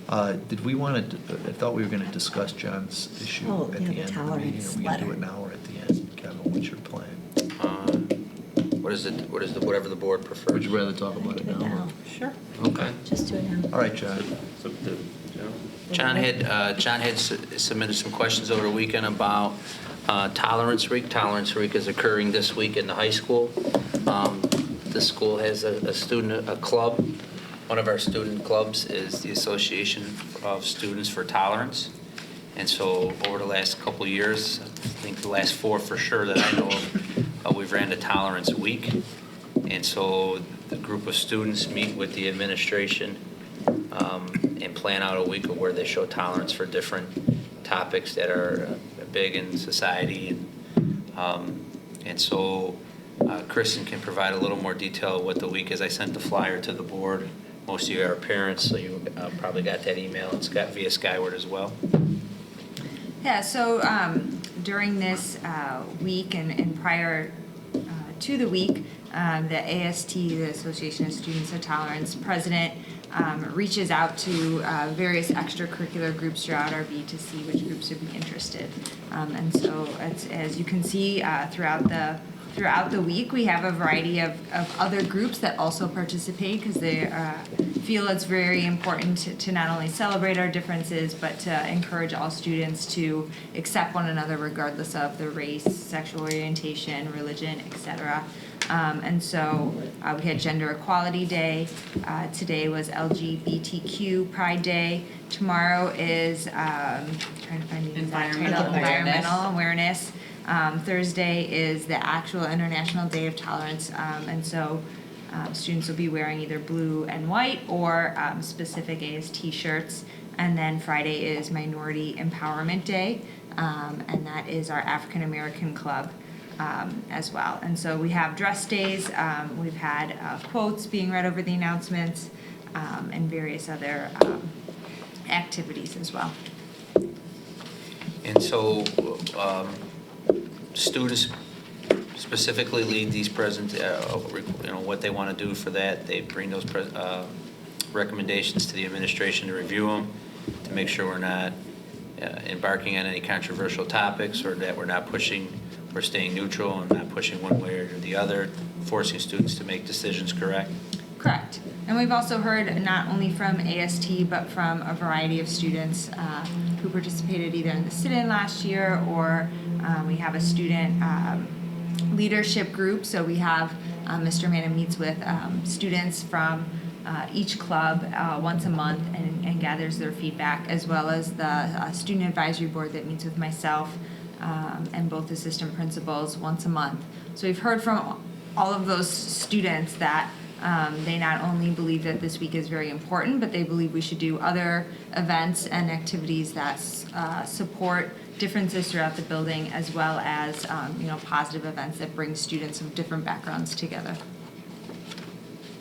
Did we want to, I thought we were going to discuss John's issue at the end of the meeting. Are we going to do it now or at the end? Kevin, what's your plan? Whatever the board prefers. Would you rather talk about it now? Sure. Okay. Just do it now. All right, John. John had submitted some questions over the weekend about Tolerance Week. Tolerance Week is occurring this week in the high school. The school has a club. One of our student clubs is the Association of Students for Tolerance. And so over the last couple of years, I think the last 4 for sure that I know of, we've ran the Tolerance Week. And so the group of students meet with the administration and plan out a week of where they show tolerance for different topics that are big in society. And so Kristen can provide a little more detail of what the week is. I sent the flyer to the board. Most of you are parents, so you probably got that email. It's got via Skyward as well. Yeah, so during this week and prior to the week, the AST, the Association of Students of Tolerance president, reaches out to various extracurricular groups throughout our RB to see which groups would be interested. And so as you can see throughout the week, we have a variety of other groups that also participate because they feel it's very important to not only celebrate our differences, but to encourage all students to accept one another regardless of their race, sexual orientation, religion, etc. And so we had Gender Equality Day. Today was LGBTQ Pride Day. Tomorrow is trying to find the exact title, Environmental Awareness. Thursday is the actual International Day of Tolerance, and so students will be wearing either blue and white or specific AST shirts. And then Friday is Minority Empowerment Day, and that is our African American Club as well. And so we have dress days, we've had quotes being read over the announcements, and various other activities as well. And so students specifically lead these what they want to do for that. They bring those recommendations to the administration to review them, to make sure we're not embarking on any controversial topics, or that we're staying neutral and not pushing one way or the other, forcing students to make decisions, correct? Correct. And we've also heard not only from AST, but from a variety of students who participated either in the sit-in last year, or we have a student leadership group. So we have Mr. Manna meets with students from each club once a month and gathers their feedback, as well as the student advisory board that meets with myself and both assistant principals once a month. So we've heard from all of those students that they not only believe that this week is very important, but they believe we should do other events and activities that support differences throughout the building, as well as positive events that bring students of different backgrounds together.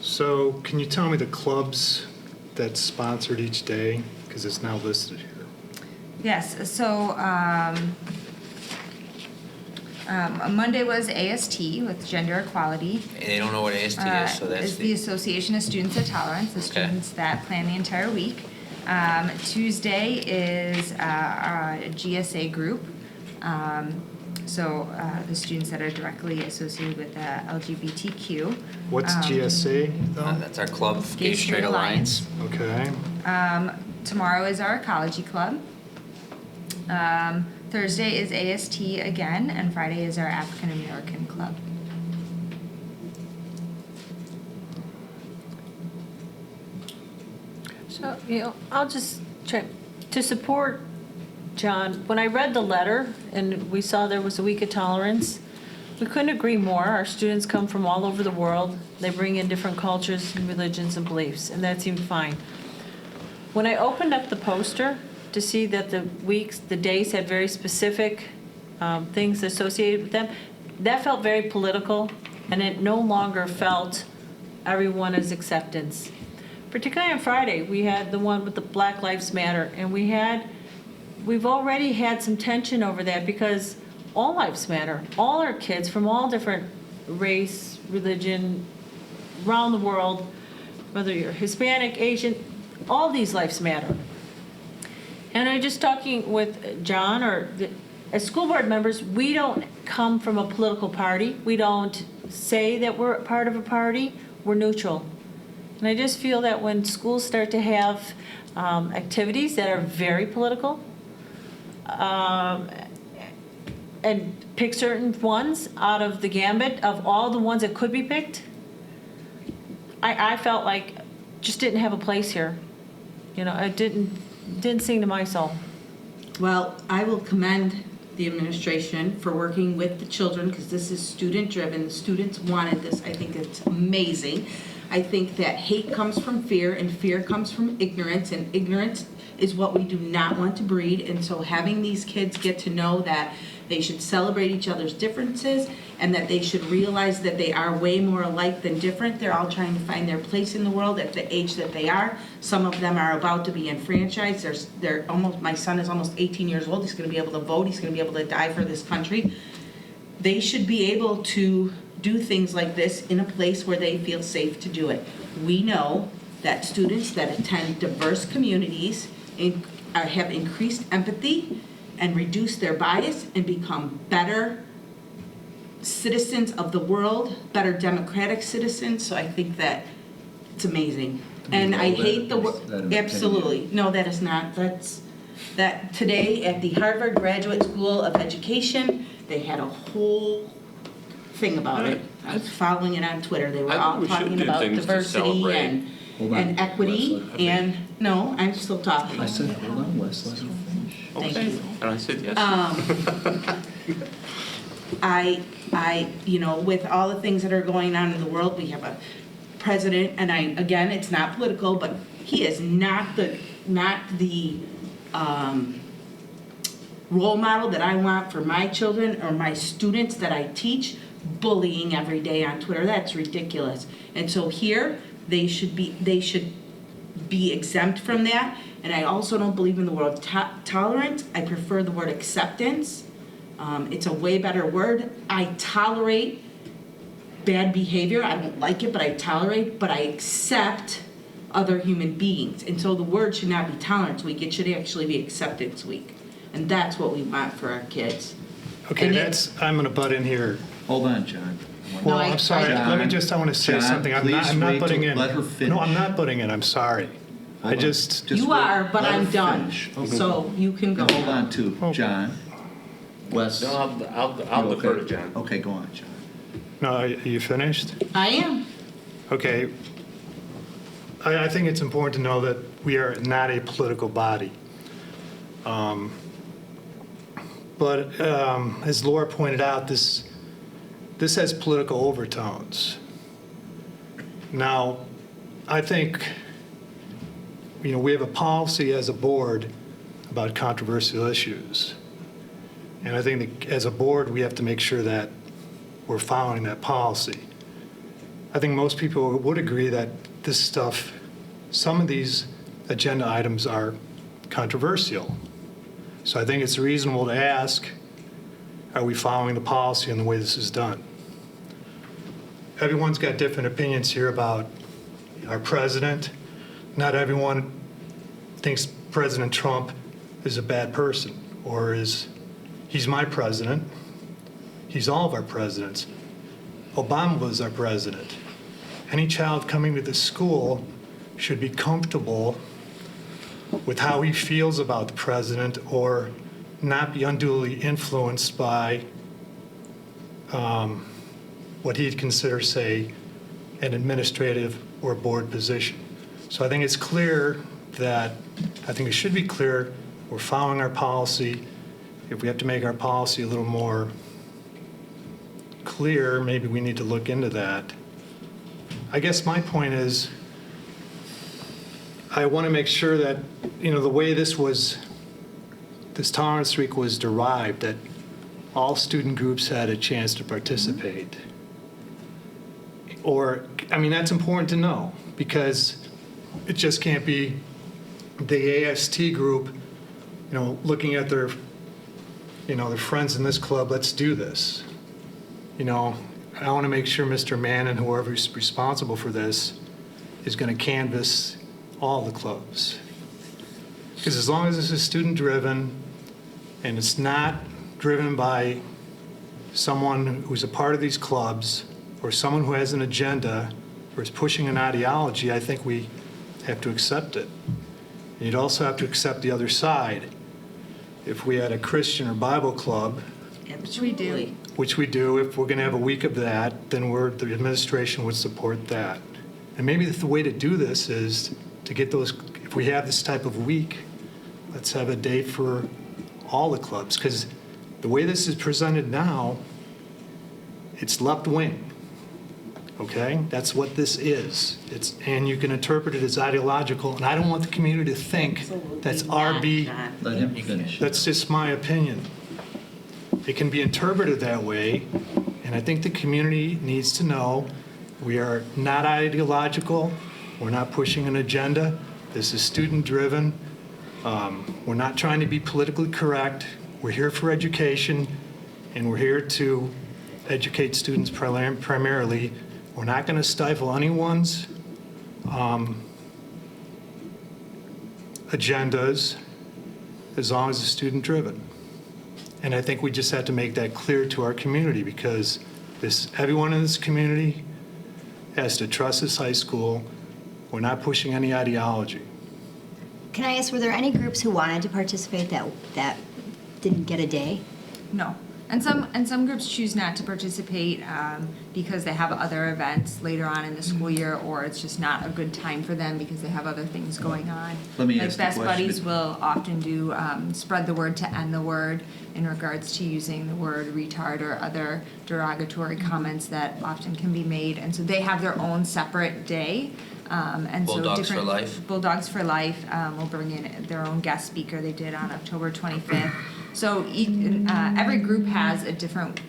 So can you tell me the clubs that's sponsored each day? Because it's now listed here. Yes, so Monday was AST with Gender Equality. And they don't know what AST is, so that's is the Association of Students of Tolerance, the students that plan the entire week. Tuesday is our GSA group, so the students that are directly associated with the LGBTQ. What's GSA, though? That's our club, Gay Straight Alliance. Okay. Tomorrow is our Ecology Club. Thursday is AST again, and Friday is our African American Club. So, I'll just check. To support John, when I read the letter and we saw there was a week of tolerance, we couldn't agree more. Our students come from all over the world. They bring in different cultures and religions and beliefs, and that seemed fine. When I opened up the poster to see that the days had very specific things associated with them, that felt very political, and it no longer felt everyone as acceptance. Particularly on Friday, we had the one with the Black Lives Matter, and we've already had some tension over that because all lives matter. All our kids from all different race, religion, around the world, whether you're Hispanic, Asian, all these lives matter. And I just talking with John, as school board members, we don't come from a political party. We don't say that we're part of a party. We're neutral. And I just feel that when schools start to have activities that are very political, and pick certain ones out of the gambit of all the ones that could be picked, I felt like just didn't have a place here. You know, it didn't sing to my soul. Well, I will commend the administration for working with the children, because this is student-driven. The students wanted this. I think it's amazing. I think that hate comes from fear, and fear comes from ignorance, and ignorance is what we do not want to breed. And so having these kids get to know that they should celebrate each other's differences, and that they should realize that they are way more alike than different. They're all trying to find their place in the world at the age that they are. Some of them are about to be enfranchised. My son is almost 18 years old. He's going to be able to vote. He's going to be able to die for this country. They should be able to do things like this in a place where they feel safe to do it. We know that students that attend diverse communities have increased empathy and reduce their bias and become better citizens of the world, better democratic citizens. So I think that it's amazing. And I hate the word. Absolutely. No, that is not. That today at the Harvard Graduate School of Education, they had a whole thing about it. I was following it on Twitter. They were all talking about diversity and equity. And no, I'm still talking. I said, hold on, Wes, let her finish. Thank you. And I said yes. With all the things that are going on in the world, we have a president, and again, it's not political, but he is not the role model that I want for my children or my students that I teach. Bullying every day on Twitter, that's ridiculous. And so here, they should be exempt from that. And I also don't believe in the word tolerance. I prefer the word acceptance. It's a way better word. I tolerate bad behavior. I don't like it, but I tolerate, but I accept other human beings. And so the word should not be tolerance week. It should actually be acceptance week. And that's what we want for our kids. Okay, And I'm going to butt in here. Hold on, John. Well, I I'm sorry. John, I want to say John, something. I'm please not wait butting till- in. let her finish. No, I'm not butting in. I'm sorry. Hold on. Just You wait. are, but Let her I'm done. finish. Okay. So you can go. Now, hold on, too. Oh. John, Wes. No, I'll you defer okay? to John. Okay, go on, John. No, are you finished? I am. Okay. I think it's important to know that we are not a political body. But as Laura pointed out, this has political overtones. Now, I think, we have a policy as a board about controversial issues. And I think that as a board, we have to make sure that we're following that policy. I think most people would agree that this stuff, some of these agenda items are controversial. So I think it's reasonable to ask, are we following the policy and the way this is done? Everyone's got different opinions here about our president. Not everyone thinks President Trump is a bad person or he's my president. He's all of our presidents. Obama was our president. Any child coming to this school should be comfortable with how he feels about the president or not be unduly influenced by what he'd consider, say, an administrative or board position. So I think it's clear it should be clear we're following our policy. If we have to make our policy a little more clear, maybe we need to look into that. I guess my point is, I want to make sure that, the way this tolerance week was derived, that all student groups had a chance to participate. That's important to know, because it just can't be the AST group, looking at their friends in this club, let's do this. I want to make sure Mr. Mann and whoever's responsible for this is going to canvass all the clubs. Because as long as this is student-driven, and it's not driven by someone who's a part of these clubs, or someone who has an agenda, or is pushing an ideology, I think we have to accept it. And you'd also have to accept the other side. If we had a Christian or Bible club, Which we do. which we do, if we're going to have a week of that, then the administration would support that. And maybe the way to do this is to get those, if we have this type of week, let's have a day for all the clubs. Because the way this is presented now, it's left wing. Okay? That's what this is. And you can interpret it as ideological, and I don't want the community to think that's RB. Let him finish. That's just my opinion. It can be interpreted that way, and I think the community needs to know we are not ideological, we're not pushing an agenda, this is student-driven, we're not trying to be politically correct, we're here for education, and we're here to educate students primarily. We're not going to stifle anyone's agendas as long as it's student-driven. And I think we just have to make that clear to our community, because everyone in this community has to trust this high school. We're not pushing any ideology. Can I ask, were there any groups who wanted to participate that didn't get a day? No. And some groups choose not to participate because they have other events later on in the school year, or it's just not a good time for them because they have other things going on. Let me Like ask the Best question. Buddies will often do spread the word to end the word in regards to using the word retard or other derogatory comments that often can be made. And so they have their own separate day. And so Bulldogs for different- Life? Bulldogs for Life will bring in their own guest speaker. They did on October 25th. So every group has a different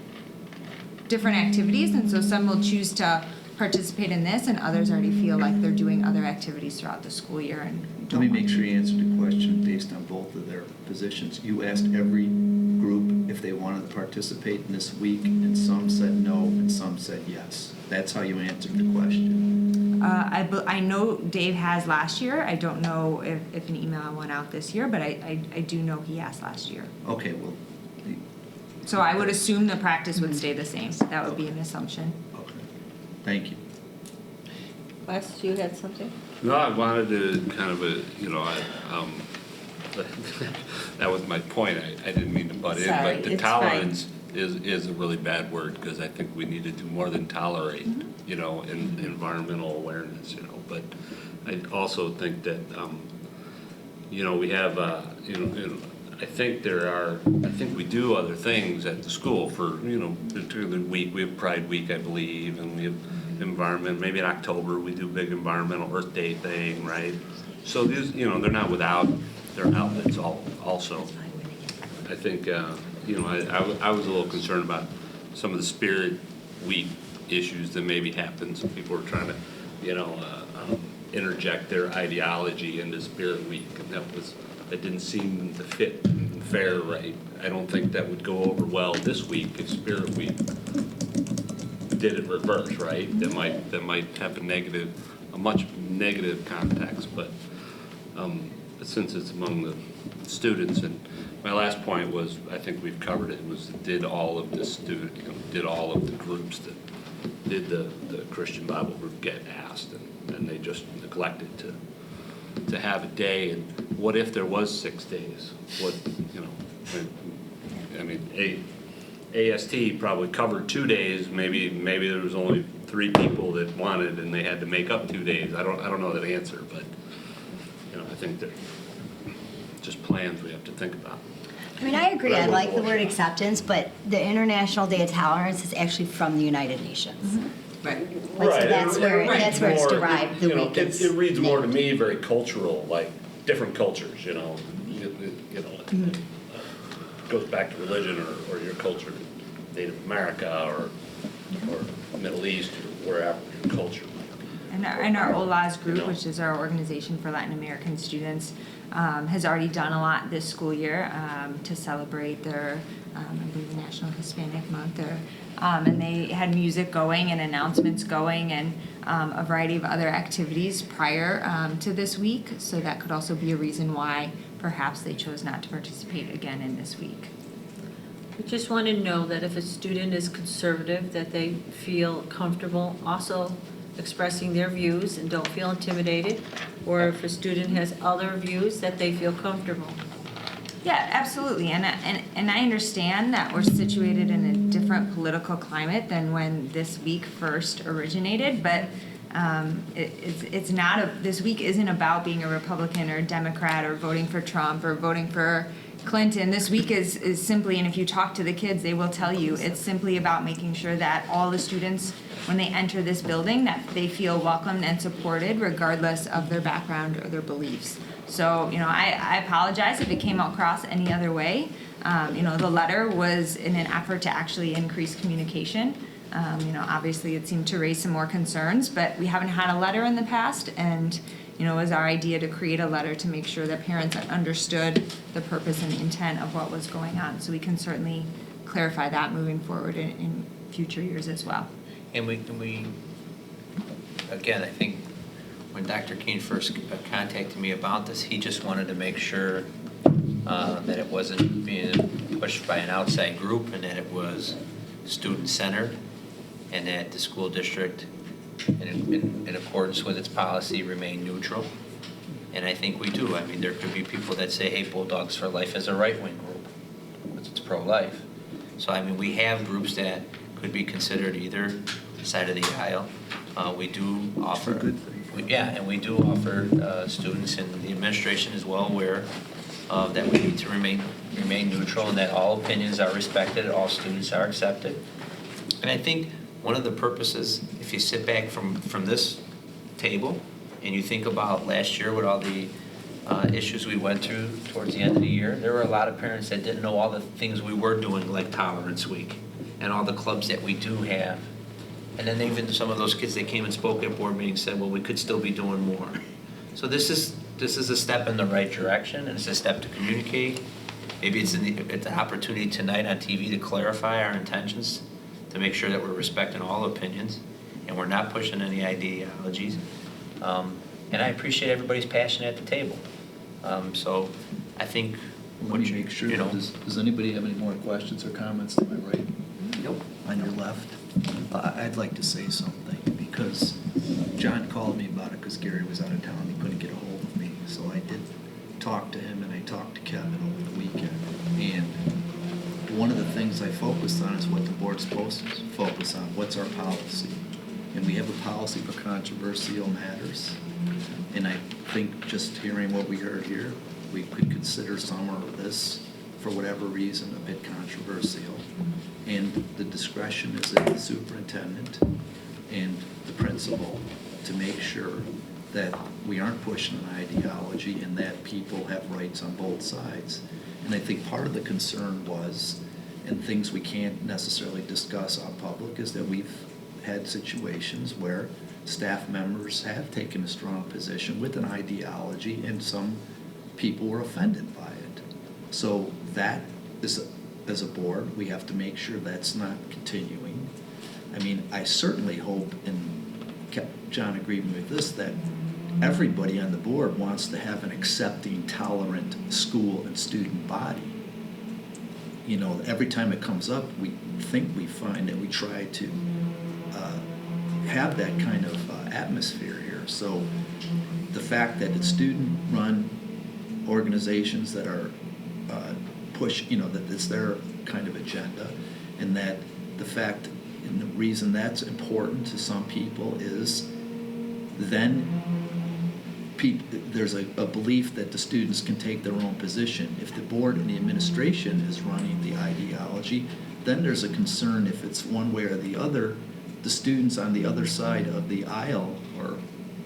activities, and so some will choose to participate in this, and others already feel like they're doing other activities throughout the school year. And Let me make sure you answered the question based on both of their positions. You asked every group if they wanted to participate in this week, and some said no, and some said yes. That's how you answered the question. I know Dave has last year. I don't know if an email went out this year, but I do know he asked last year. Okay, well, So I would assume the practice would stay the same. That would be an assumption. okay. Thank you. Wes, you had something? No, I wanted to kind of that was my point. I didn't mean to butt in, Sorry, but the it's tolerance is a really bad word, because I think we need to do more than tolerate, in environmental awareness, But I also think that, we have, I think we do other things at the school for, particularly week. We have Pride Week, I believe, and we have environment. Maybe in October we do a big environmental Earth Day thing, right? So these, they're not without their outlets also. I think, I was a little concerned about some of the Spirit Week issues that maybe happened. Some people were trying to, interject their ideology into Spirit Week, and that didn't seem to fit and fair, right? I don't think that would go over well this week if Spirit Week did it reverse, right? That might have a much negative context, but since it's among the students, and my last point was, I think we've covered it, was did all of the groups that did the Christian Bible group get asked, and they just neglected to have a day. And what if there was 6 days? AST probably covered 2 days. Maybe there was only 3 people that wanted, and they had to make up 2 days. I don't know that answer, but I think they're just plans we have to think about. I mean, I agree. I like the word acceptance, but the International Day of Tolerance is actually from the United Nations. Right. Like, so that's where it's derived. The week is It reads more to named. me very cultural, like different cultures. Goes back to religion or your culture, Native America or Middle East or wherever your culture might be. And our OLAS group, which is our Organization for Latin American Students, has already done a lot this school year to celebrate their, I believe, National Hispanic Month. And they had music going and announcements going and a variety of other activities prior to this week. So that could also be a reason why perhaps they chose not to participate again in this week. We just want to know that if a student is conservative, that they feel comfortable also expressing their views and don't feel intimidated, or if a student has other views, that they feel comfortable. Yeah, absolutely, and I understand that we're situated in a different political climate than when this week first originated, but it's not this week isn't about being a Republican or a Democrat or voting for Trump or voting for Clinton. This week is simply, and if you talk to the kids, they will tell you, it's simply about making sure that all the students, when they enter this building, that they feel welcomed and supported regardless of their background or their beliefs. So, I apologize if it came across any other way. The letter was in an effort to actually increase communication. Obviously it seemed to raise some more concerns, but we haven't had a letter in the past, and it was our idea to create a letter to make sure that parents understood the purpose and intent of what was going on. So we can certainly clarify that moving forward in future years as well. And we, again, I think when Dr. Keene first contacted me about this, he just wanted to make sure that it wasn't being pushed by an outside group and that it was student-centered and that the school district, in accordance with its policy, remain neutral. And I think we do. I mean, there could be people that say, hey, Bulldogs for Life is a right-wing group, because it's pro-life. So, I mean, we have groups that could be considered either side of the aisle. We do offer, and we do offer students, and the administration is well aware that we need to remain neutral and that all opinions are respected, all students are accepted. And I think one of the purposes, if you sit back from this table and you think about last year with all the issues we went through towards the end of the year, there were a lot of parents that didn't know all the things we were doing, like Tolerance Week and all the clubs that we do have. And then even some of those kids that came and spoke at board meetings said, well, we could still be doing more. So this is a step in the right direction, and it's a step to communicate. Maybe it's an opportunity tonight on TV to clarify our intentions, to make sure that we're respecting all opinions and we're not pushing any ideologies. And I appreciate everybody's passion at the table. So I think Let me make sure, does anybody have any more questions or comments to my right? Nope. On your left? I'd like to say something, because John called me about it because Gary was out of town, he couldn't get a hold of me. So I did talk to him, and I talked to Kevin over the weekend. And one of the things I focused on is what the board's supposed to focus on, what's our policy? And we have a policy for controversial matters. And I think just hearing what we heard here, we could consider some of this, for whatever reason, a bit controversial. And the discretion is in the superintendent and the principal to make sure that we aren't pushing an ideology and that people have rights on both sides. And I think part of the concern was, and things we can't necessarily discuss on public, is that we've had situations where staff members have taken a strong position with an ideology and some people were offended by it. So that is, as a board, we have to make sure that's not continuing. I mean, I certainly hope, and John agreed with this, that everybody on the board wants to have an accepting, tolerant school and student body. Every time it comes up, we find that we try to have that kind of atmosphere here. So the fact that it's student-run organizations that are that it's their kind of agenda, and that the fact and the reason that's important to some people is then there's a belief that the students can take their own position. If the board and the administration is running the ideology, then there's a concern if it's one way or the other, the students on the other side of the aisle or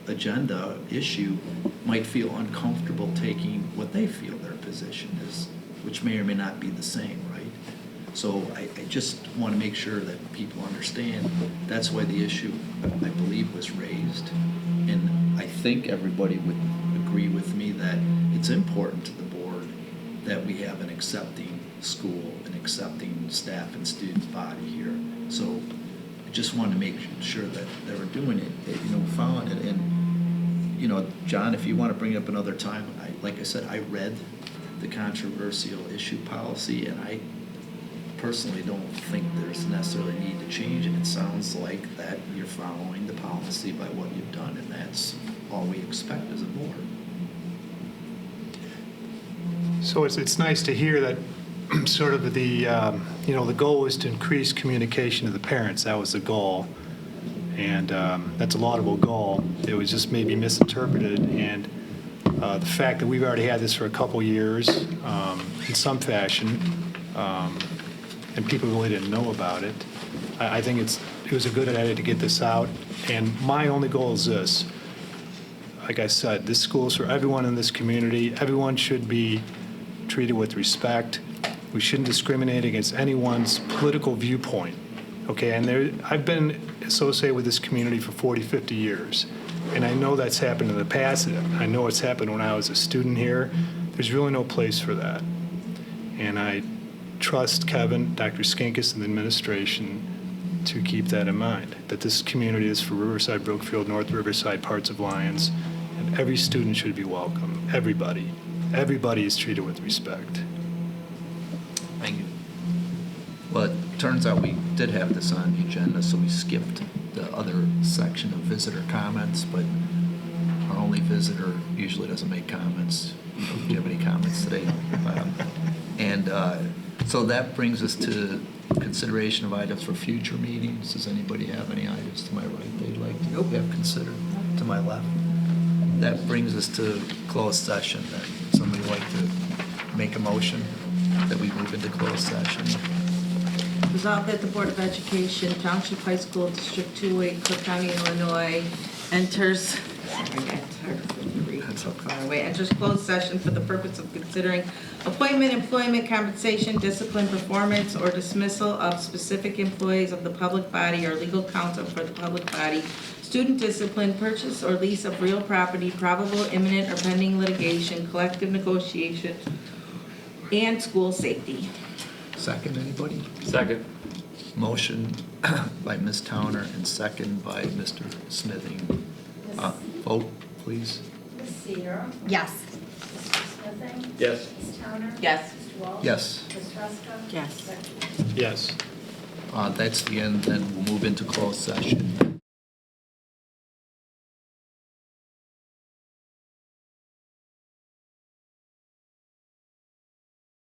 agenda issue might feel uncomfortable taking what they feel their position is, which may or may not be the same, right? So I just want to make sure that people understand that's why the issue, I believe, was raised. And I think everybody would agree with me that it's important to the board that we have an accepting school, an accepting staff and student body here. So I just want to make sure that we're doing it, that, following it. And, John, if you want to bring it up another time, like I said, I read the controversial issue policy, and I personally don't think there's necessarily need to change it. It sounds like that you're following the policy by what you've done, and that's all we expect as a board. So it's nice to hear that sort of the goal was to increase communication to the parents. That was the goal. And that's a laudable goal. It was just maybe misinterpreted. And the fact that we've already had this for a couple years in some fashion, and people really didn't know about it, I think it was a good idea to get this out. And my only goal is this. Like I said, this school is for everyone in this community. Everyone should be treated with respect. We shouldn't discriminate against anyone's political viewpoint. Okay, and I've been associated with this community for 40, 50 years. And I know that's happened in the past. I know it's happened when I was a student here. There's really no place for that. And I trust Kevin, Dr. Skinkis, and the administration to keep that in mind, that this community is for Riverside, Brookfield, North Riverside, parts of Lyons, and every student should be welcome. Everybody. Everybody is treated with respect. Thank you. Well, it turns out we did have this on the agenda, so we skipped the other section of visitor comments, but our only visitor usually doesn't make comments. Do you have any comments today? And so that brings us to consideration of items for future meetings. Does anybody have any items to my right they'd like to have considered? To my left? That brings us to closed session. Somebody like to make a motion that we move into closed session? Resolved that the Board of Education, Township High School, District 208, Cook County, Illinois, enters closed session for the purpose of considering appointment, employment, compensation, discipline, performance, or dismissal of specific employees of the public body or legal counsel for the public body, student discipline, purchase or lease of real property, probable imminent or pending litigation, collective negotiation, and school safety. Second, anybody? Second. Motion by Ms. Towner and second by Mr. Smithing. Vote, please. Ms. Cedar? Yes. Mr. Smithing? Yes. Ms. Towner? Yes. Mr. Walsh? Yes. Ms. Ruska? Yes. Dr. Yes. That's the end, then we'll move into closed session.